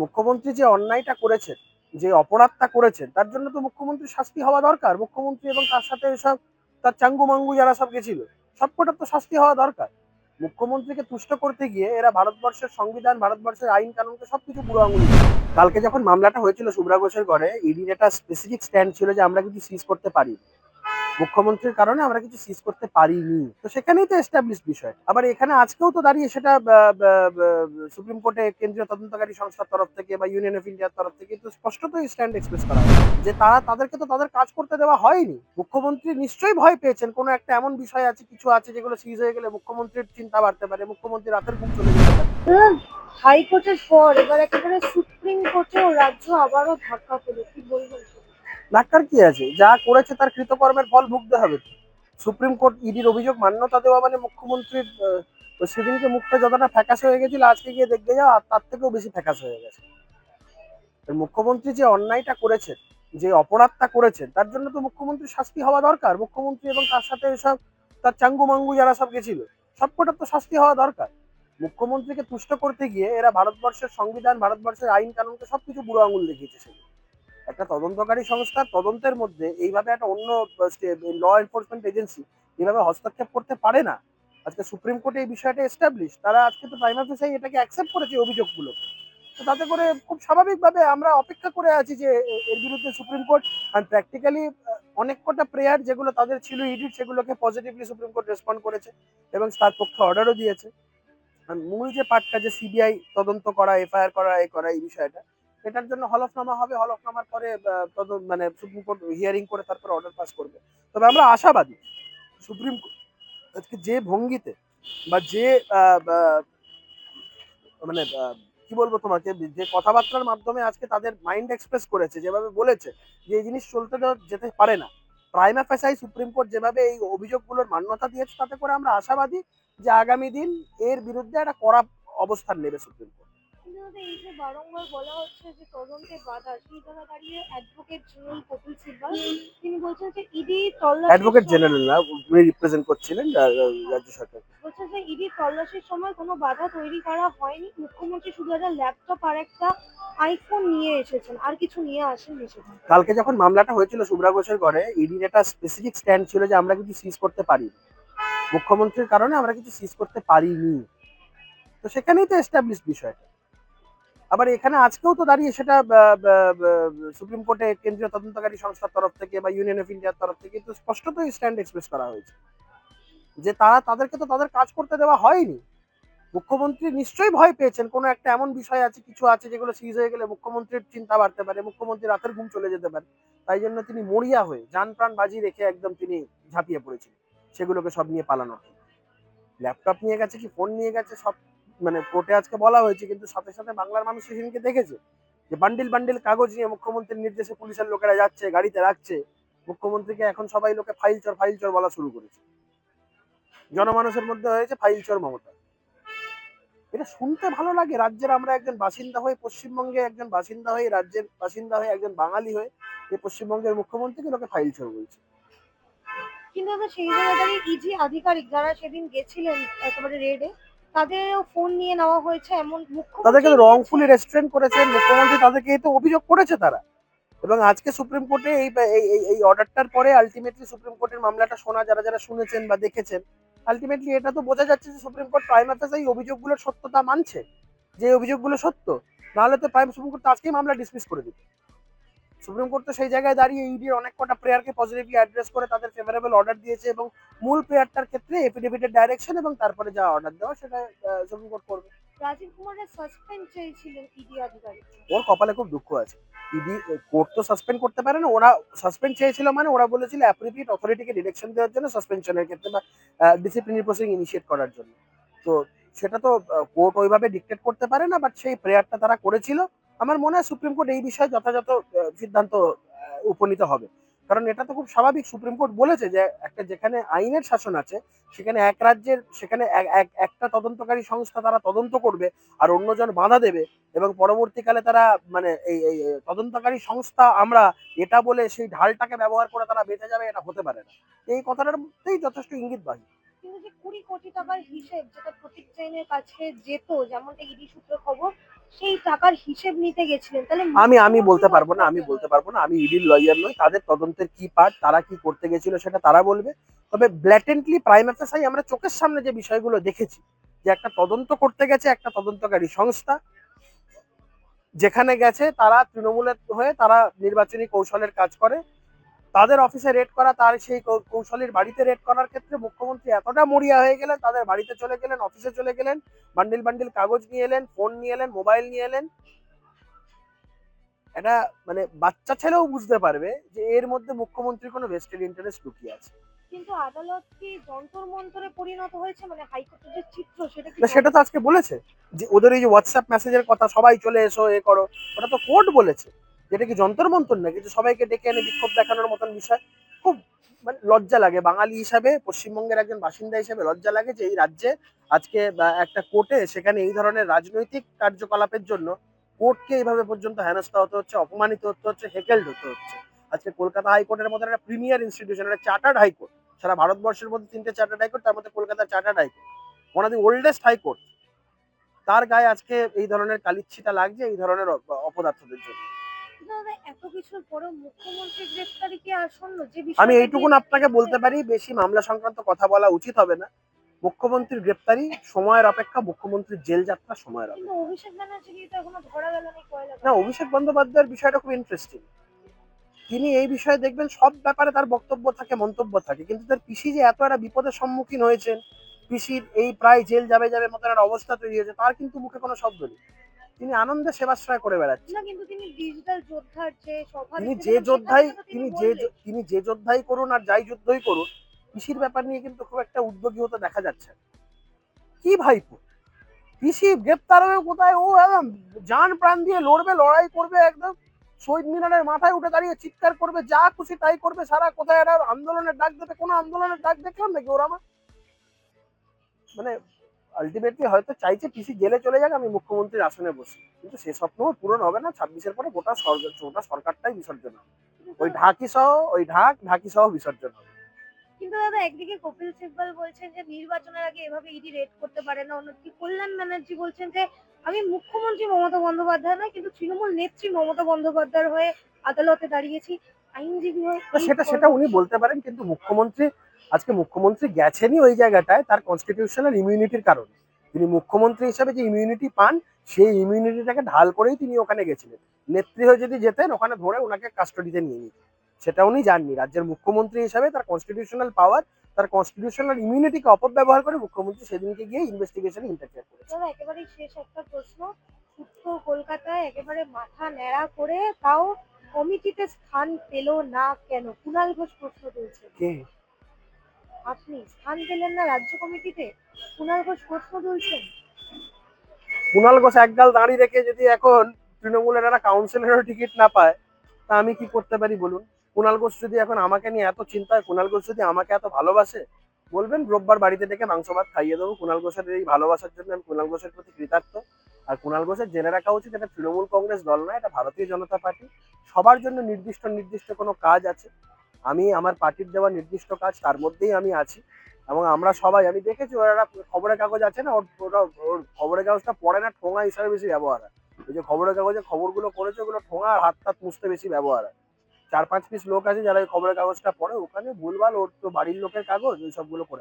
মুখ্যমন্ত্রী যে অন্যায়টা করেছেন, যে অপরাধটা করেছেন, তার জন্য তো মুখ্যমন্ত্রীর শাস্তি হওয়া দরকার। মুখ্যমন্ত্রী এবং তার সাথে এসব তার চাঙ্গু-মাঙ্গু যারা সব গেছিল, সবকটার তো শাস্তি হওয়া দরকার। মুখ্যমন্ত্রীকে তুষ্ট করতে গিয়ে এরা ভারতবর্ষের সংবিধান, ভারতবর্ষের আইন কানুনকে সবকিছু বুড়ো আঙুল দিচ্ছে। কালকে যখন মামলাটা হয়েছিল শুভ্রা ঘোষের ঘরে, ইডির একটা স্পেসিফিক স্ট্যান্ড ছিল যে আমরা কিছু সিজ করতে পারি, মুখ্যমন্ত্রীর কারণে আমরা কিছু সিজ করতে পারিনি। তো সেখানেই তো এস্টাবলিশ বিষয়। আবার এখানে আজকেও তো দাঁড়িয়ে সেটা সুপ্রিম কোর্টে কেন্দ্রীয় তদন্তকারী সংস্থার তরফ থেকে বা ইউনিয়ন অফ ইন্ডিয়ার তরফ থেকে তো স্পষ্টতই স্ট্যান্ড এক্সপ্রেস করা হয় যে তাদেরকে তো তাদের কাজ করতে দেওয়া হয়নি। মুখ্যমন্ত্রী নিশ্চয়ই ভয় পেয়েছেন কোনো একটা এমন বিষয় আছে, কিছু আছে যেগুলো সিজ হয়ে গেলে মুখ্যমন্ত্রীর চিন্তা বাড়তে পারে, মুখ্যমন্ত্রী রাতের ঘুম চলে যেতে পারে। হাইকোর্টের পর এবার একেবারে সুপ্রিম কোর্টেও রাজ্য আবারও ধাক্কা পেল, কি বলবেন? ধাক্কার কি আছে? যা করেছে তার কৃতকর্মের ফল ভুগতে হবে। সুপ্রিম কোর্ট ইডির অভিযোগ মান্যতা দেওয়া মানে মুখ্যমন্ত্রীর সেদিনকে মুখটা যতটা ফ্যাকাশে হয়ে গেছিল, আজকে গিয়ে দেখবে যাও তার থেকেও বেশি ফ্যাকাশে হয়ে গেছে। মুখ্যমন্ত্রী যে অন্যায়টা করেছেন, যে অপরাধটা করেছেন, তার জন্য তো মুখ্যমন্ত্রীর শাস্তি হওয়া দরকার। মুখ্যমন্ত্রী এবং তার সাথে এসব তার চাঙ্গু-মাঙ্গু যারা সব গেছিল, সবকটার তো শাস্তি হওয়া দরকার। মুখ্যমন্ত্রীকে তুষ্ট করতে গিয়ে এরা ভারতবর্ষের সংবিধান, ভারতবর্ষের আইন কানুনকে সবকিছু বুড়ো আঙুল দেখিয়েছে সেদিন। একটা তদন্তকারী সংস্থার তদন্তের মধ্যে এইভাবে একটা অন্য ল এনফোর্সমেন্ট এজেন্সি এইভাবে হস্তক্ষেপ করতে পারে না। আজকে সুপ্রিম কোর্টে এই বিষয়টা এস্টাবলিশ, তারা আজকে তো প্রাইমা ফেসাই এটাকে অ্যাকসেপ্ট করেছে অভিযোগগুলো। তো তাতে করে খুব স্বাভাবিকভাবে আমরা অপেক্ষা করে আছি যে এর বিরুদ্ধে সুপ্রিম কোর্ট প্র্যাকটিক্যালি অনেক কটা প্রেয়ার যেগুলো তাদের ছিল ইডিট, সেগুলোকে পজিটিভলি সুপ্রিম কোর্ট রেসপন্ড করেছে এবং তার পক্ষে অর্ডারও দিয়েছে। মূল যে পার্টটা যে সিবিআই তদন্ত করা, এফআইআর করা, এই বিষয়টা, এটার জন্য হলফনামা হবে। হলফনামার পরে মানে সুপ্রিম কোর্ট হিয়ারিং করে তারপরে অর্ডার পাস করবে। তবে আমরা আশাবাদী সুপ্রিম কোর্ট আজকে যে ভঙ্গিতে বা যে মানে কি বলবো তোমাকে, যে কথাবার্তার মাধ্যমে আজকে তাদের মাইন্ড এক্সপ্রেস করেছে, যেভাবে বলেছে যে এই জিনিস চলতে দেওয়া যেতে পারে না, প্রাইমা ফেসাই সুপ্রিম কোর্ট যেভাবে এই অভিযোগগুলোর মান্যতা দিয়েছে, তাতে করে আমরা আশাবাদী যে আগামী দিন এর বিরুদ্ধে একটা কড়া অবস্থান নেবে সুপ্রিম কোর্ট। কিন্তু দাদা, এই যে বারংবার বলা হচ্ছে যে তদন্তে বাধা, সেই জায়গা দাঁড়িয়ে অ্যাডভোকেট জেনারেল কপিল সিব্বল তিনি বলছেন যে ইডি তল্লাশির অ্যাডভোকেট সময় জেনারেল না, উনি রিপ্রেজেন্ট করছিলেন রাজ্য সরকার। বলছে যে ইডি তল্লাশির সময় কোনো বাধা তৈরি করা হয়নি, মুখ্যমন্ত্রী শুধু একটা ল্যাপটপ আর একটা আইফোন নিয়ে এসেছেন, আর কিছু নিয়ে আসেননি সেখানে। কালকে যখন মামলাটা হয়েছিল শুভ্রা ঘোষের ঘরে, ইডির একটা স্পেসিফিক স্ট্যান্ড ছিল যে আমরা কিছু সিজ করতে পারি, মুখ্যমন্ত্রীর কারণে আমরা কিছু সিজ করতে পারিনি। তো সেখানেই তো এস্টাবলিশ বিষয়টা। আবার এখানে আজকেও তো দাঁড়িয়ে সেটা সুপ্রিম কোর্টে কেন্দ্রীয় তদন্তকারী সংস্থার তরফ থেকে বা ইউনিয়ন অফ ইন্ডিয়ার তরফ থেকে তো স্পষ্টতই স্ট্যান্ড এক্সপ্রেস করা হয়েছে যে তাদেরকে তো তাদের কাজ করতে দেওয়া হয়নি। মুখ্যমন্ত্রী নিশ্চয়ই ভয় পেয়েছেন কোনো একটা এমন বিষয় আছে, কিছু আছে যেগুলো সিজ হয়ে গেলে মুখ্যমন্ত্রীর চিন্তা বাড়তে পারে, মুখ্যমন্ত্রী রাতের ঘুম চলে যেতে পারে। তাই জন্য তিনি মরিয়া হয়ে জান প্রাণ বাজি রেখে একদম তিনি ঝাঁপিয়ে পড়েছিলেন সেগুলোকে সব নিয়ে পালানোর। ল্যাপটপ নিয়ে গেছে কি ফোন নিয়ে গেছে সব মানে কোর্টে আজকে বলা হয়েছে, কিন্তু সাথে সাথে বাংলার মানুষ সেদিনকে দেখেছে যে বান্ডিল বান্ডিল কাগজ নিয়ে মুখ্যমন্ত্রীর নির্দেশে পুলিশের লোকেরা যাচ্ছে, গাড়িতে রাখছে। মুখ্যমন্ত্রীকে এখন সবাই লোকে ফাইল চোর বলা শুরু করেছে। জনমানুষের মধ্যে হয়েছে ফাইল চোর মমতা। এটা শুনতে ভালো লাগে, রাজ্যের আমরা একজন বাসিন্দা হয়ে, পশ্চিমবঙ্গে একজন বাসিন্দা হয়ে, রাজ্যের বাসিন্দা হয়ে, একজন বাঙালি হয়ে এই পশ্চিমবঙ্গের মুখ্যমন্ত্রীকে লোকে ফাইল চোর বলছে। কিন্তু দাদা, সেই জায়গা দাঁড়িয়ে ইজি আধিকারিক যারা সেদিন গেছিলেন একেবারে রেডে, তাদেরও ফোন নিয়ে নেওয়া হয়েছে, এমন তাদেরকে মুখ্যমন্ত্রী তো নিয়েছে। রংফুলি রেস্ট্রেন্ট করেছেন মুখ্যমন্ত্রী, তাদেরকে এই তো অভিযোগ করেছে তারা। এবং আজকে সুপ্রিম কোর্টে এই অর্ডারটার পরে আলটিমেটলি সুপ্রিম কোর্টের মামলাটা শোনা, যারা যারা শুনেছেন বা দেখেছেন, আলটিমেটলি এটা তো বোঝা যাচ্ছে যে সুপ্রিম কোর্ট প্রাইমা ফেসি এই অভিযোগগুলোর সত্যতা মানছে, যে অভিযোগগুলো সত্য। নাহলে তো সুপ্রিম কোর্ট আজকেই মামলা ডিসমিস করে দিত। সুপ্রিম কোর্ট তো সেই জায়গায় দাঁড়িয়ে ইডির অনেক কটা প্রেয়ারকে পজিটিভলি অ্যাড্রেস করে তাদের ফেভারেবল অর্ডার দিয়েছে, এবং মূল প্রেয়ারটার ক্ষেত্রে এফিডেভিটের ডাইরেকশন এবং তারপরে যা অর্ডার দেওয়া সেটা সুপ্রিম কোর্ট করবে। রাজীব কুমারের সাসপেন্ড চেয়েছিলেন ইডি আধিকারিক। ওর কপালে খুব দুঃখ আছে। ইডি কোর্ট তো সাসপেন্ড করতে পারে না, ওরা সাসপেন্ড চেয়েছিল মানে ওরা বলেছিল অ্যাপ্রোপ্রিয়েট অথরিটিকে ডিরেকশন দেওয়ার জন্য সাসপেনশনের ক্ষেত্রে বা ডিসিপ্লিনারি প্রসিডিং ইনিশিয়েট করার জন্য। তো সেটা তো কোর্ট ওইভাবে ডিক্টেট করতে পারে না, বাট সেই প্রেয়ারটা তারা করেছিল। আমার মনে হয় সুপ্রিম কোর্ট এই বিষয়ে যথাযথ সিদ্ধান্ত উপনীত হবে। কারণ এটা তো খুব স্বাভাবিক, সুপ্রিম কোর্ট বলেছে যে একটা যেখানে আইনের শাসন আছে, সেখানে এক রাজ্যের সেখানে একটা তদন্তকারী সংস্থা তারা তদন্ত করবে আর অন্যজন বাধা দেবে, এবং পরবর্তীকালে তারা মানে এই তদন্তকারী সংস্থা আমরা এটা বলে সেই ঢালটাকে ব্যবহার করে তারা বেঁচে যাবে, এটা হতে পারে না। এই কথাটার মধ্যেই যথেষ্ট ইঙ্গিতবাহী। কিন্তু যে 20 কোটি টাকার হিসেব যেটা প্রতীক জৈনের কাছে যেত, যেমনটা ইডি সূত্রে খবর, সেই টাকার হিসেব নিতে গেছিলেন, তাহলে আমি বলতে পারবো না, মুখ্যমন্ত্রীর আমি ইডির লয়ার নই। তাদের তদন্তের কি পার্ট, তারা কি করতে গেছিল সেটা তারা বলবে। তবে ব্ল্যাটেন্টলি প্রাইম ফাসাই আমরা চোখের সামনে যে বিষয়গুলো দেখেছি, যে একটা তদন্ত করতে গেছে একটা তদন্তকারী সংস্থা, যেখানে গেছে তারা তৃণমূলের হয়ে তারা নির্বাচনী কৌশলের কাজ করে, তাদের অফিসে রেড করা, তার সেই কৌশলীর বাড়িতে রেড করার ক্ষেত্রে মুখ্যমন্ত্রী এতটা মরিয়া হয়ে গেলেন, তাদের বাড়িতে চলে গেলেন, অফিসে চলে গেলেন, বান্ডিল বান্ডিল কাগজ নিয়ে এলেন, ফোন নিয়ে এলেন, মোবাইল নিয়ে এলেন। এটা মানে বাচ্চা ছেলেও বুঝতে পারবে যে এর মধ্যে মুখ্যমন্ত্রীর কোনো ভেস্টেড ইন্টারেস্ট লুকিয়ে আছে। কিন্তু আদালত কি যন্তর মন্তরে পরিণত হয়েছে? মানে হাইকোর্টের যে চিত্র সেটা কি না, সেটা তো আজকে বলেছে যে ওদের এই যে হোয়াটসঅ্যাপ মেসেজের কথা, সবাই চলে এসো এ করো, ওটা তো কোর্ট বলেছে। যেটা কি যন্তর মন্তর নাকি যে সবাইকে ডেকে এনে বিক্ষোভ দেখানোর মতন বিষয়? খুব মানে লজ্জা লাগে বাঙালি হিসাবে, পশ্চিমবঙ্গের একজন বাসিন্দা হিসেবে লজ্জা লাগে যে এই রাজ্যে আজকে একটা কোর্টে সেখানে এই ধরনের রাজনৈতিক কার্যকলাপের জন্য কোর্টকে এইভাবে পর্যন্ত হেনস্থা হতে হচ্ছে, অপমানিত হতে হচ্ছে, হেকেলড হতে হচ্ছে। আজকে কলকাতা হাইকোর্টের মতো একটা প্রিমিয়ার ইনস্টিটিউশন, একটা চার্টার্ড হাইকোর্ট, সারা ভারতবর্ষের মধ্যে 3টে চার্টার্ড হাইকোর্ট, তার মধ্যে Kolkata chartered high court, one of the oldest high court, তার গায়ে আজকে এই ধরনের কালিচ্ছিটা লাগছে এই ধরনের অপদার্থদের জন্য। কিন্তু দাদা এত কিছুর পরেও মুখ্যমন্ত্রীর গ্রেফতারি কি আসন্ন? যে আমি বিষয়টা দিয়ে এইটুকুন আপনাকে বলতে পারি, বেশি মামলা সংক্রান্ত কথা বলা উচিত হবে না। মুখ্যমন্ত্রীর গ্রেপ্তারি সময়ের অপেক্ষা, মুখ্যমন্ত্রীর জেল যাত্রা সময়ের কিন্তু অপেক্ষা। অভিষেক ব্যানার্জি তো এখনো ধরা গেল না কয়লা না, কাণ্ডে। অভিষেক বন্দ্যোপাধ্যায়ের বিষয়টা খুব ইন্টারেস্টিং। তিনি এই বিষয়ে দেখবেন সব ব্যাপারে তার বক্তব্য থাকে, মন্তব্য থাকে, কিন্তু তার পিসি যে এত একটা বিপদের সম্মুখীন হয়েছেন, পিসির এই প্রায় জেল যাবে যাবে মতন একটা অবস্থা তৈরি হয়েছে, তার কিন্তু মুখে কোনো শব্দ নেই। তিনি আনন্দে সেবাশ্রয় করে বেড়াচ্ছেন। না, কিন্তু তিনি ডিজিটাল যোদ্ধার যে সভা তিনি যে রেখেছিলেন যোদ্ধাই সেখানে তো তিনি তিনি যে বললেন। তিনি যে যোদ্ধাই করুন আর যাই যুদ্ধই করুন, পিসির ব্যাপার নিয়ে কিন্তু খুব একটা উদ্যোগী হতে দেখা যাচ্ছে না। কি ভাইপো, পিসি গ্রেপ্তার হয়ে কোথায়, ও একদম জান প্রাণ দিয়ে লড়বে, লড়াই করবে, একদম শহীদ মিনারের মাথায় উঠে দাঁড়িয়ে চিৎকার করবে, যা খুশি তাই করবে, সারা কোথায় একটা আন্দোলনের ডাক দেবে, কোনো আন্দোলনের ডাক দেখলাম নাকি ওরা? আমার মানে আলটিমেটলি হয়তো চাইছে পিসি জেলে চলে যাক, আমি মুখ্যমন্ত্রীর আসনে বসি, কিন্তু সে স্বপ্নও পূরণ হবে না। 26-এর পরে গোটা সরকারটাই বিসর্জন হবে, ওই ঢাকি সহ বিসর্জন হবে। কিন্তু দাদা একদিকে কপিল সিব্বল বলছেন যে নির্বাচনের আগে এভাবে ইডি রেড করতে পারে না, অন্যদিকে কল্যাণ ব্যানার্জি বলছেন যে আমি মুখ্যমন্ত্রী মমতা বন্দ্যোপাধ্যায় নয়, কিন্তু তৃণমূল নেত্রী মমতা বন্দ্যোপাধ্যায়ের হয়ে আদালতে দাঁড়িয়েছি আইনজীবী হয়ে। তো সেটা সেটা উনি বলতে পারেন, কিন্তু মুখ্যমন্ত্রী গেছেনই ওই জায়গাটায় তার কনস্টিটিউশনাল ইমিউনিটির কারণে। তিনি মুখ্যমন্ত্রী হিসেবে যে ইমিউনিটি পান, সেই ইমিউনিটিটাকে ঢাল করেই তিনি ওখানে গেছিলেন। নেত্রী হয়ে যদি যেতেন, ওখানে ধরে ওনাকে কাস্টডিতে নিয়ে নিতেন, সেটা উনি যাননি। রাজ্যের মুখ্যমন্ত্রী হিসেবে তার কনস্টিটিউশনাল পাওয়ার, তার কনস্টিটিউশনাল ইমিউনিটিকে অপব্যবহার করে মুখ্যমন্ত্রী সেদিনকে গিয়ে ইনভেস্টিগেশনে ইন্টারফেয়ার করেছে। দাদা একেবারেই শেষ একটা প্রশ্ন। উত্তর কলকাতায় একেবারে মাথা ন্যাড়া করে তাও কমিটিতে স্থান পেল না কেন? কুণাল ঘোষ প্রশ্ন তুলছেন। কে? আপনি স্থান পেলেন না রাজ্য কমিটিতে, কুণাল ঘোষ প্রশ্ন তুলছেন। কুণাল ঘোষ একগাল দাঁড়িয়ে রেখে যদি এখন তৃণমূলের একটা কাউন্সিলরেরও টিকিট না পায়, তা আমি কি করতে পারি বলুন? কুণাল ঘোষ যদি এখন আমাকে নিয়ে এত চিন্তা হয়, কুণাল ঘোষ যদি আমাকে এত ভালোবাসে, বলবেন রোববার বাড়িতে ডেকে মাংস ভাত খাইয়ে দেবো। কুণাল ঘোষের এই ভালোবাসার জন্য আমি কুণাল ঘোষের প্রতি কৃতার্থ। আর কুণাল ঘোষের জেনে রাখা উচিত, এটা তৃণমূল কংগ্রেস দল নয়, এটা ভারতীয় জনতা পার্টি। সবার জন্য নির্দিষ্ট নির্দিষ্ট কোনো কাজ আছে। আমি আমার পার্টির দেওয়া নির্দিষ্ট কাজ, তার মধ্যেই আমি আছি। এবং আমরা সবাই, আমি দেখেছি ওরা একটা খবরের কাগজ আছে না, ওর খবরের কাগজটা পড়ে না, ঠোঙা হিসাবে বেশি ব্যবহার হয়। ওই যে খবরের কাগজে খবরগুলো করেছে, ওগুলো ঠোঙা আর হাত টাত মুছতে বেশি ব্যবহার হয়। 4-5 পিস লোক আছে যারা ওই খবরের কাগজটা পড়ে, ওখানে ভুলভাল ওর তো বাড়ির লোকের কাগজ ওই সবগুলো করে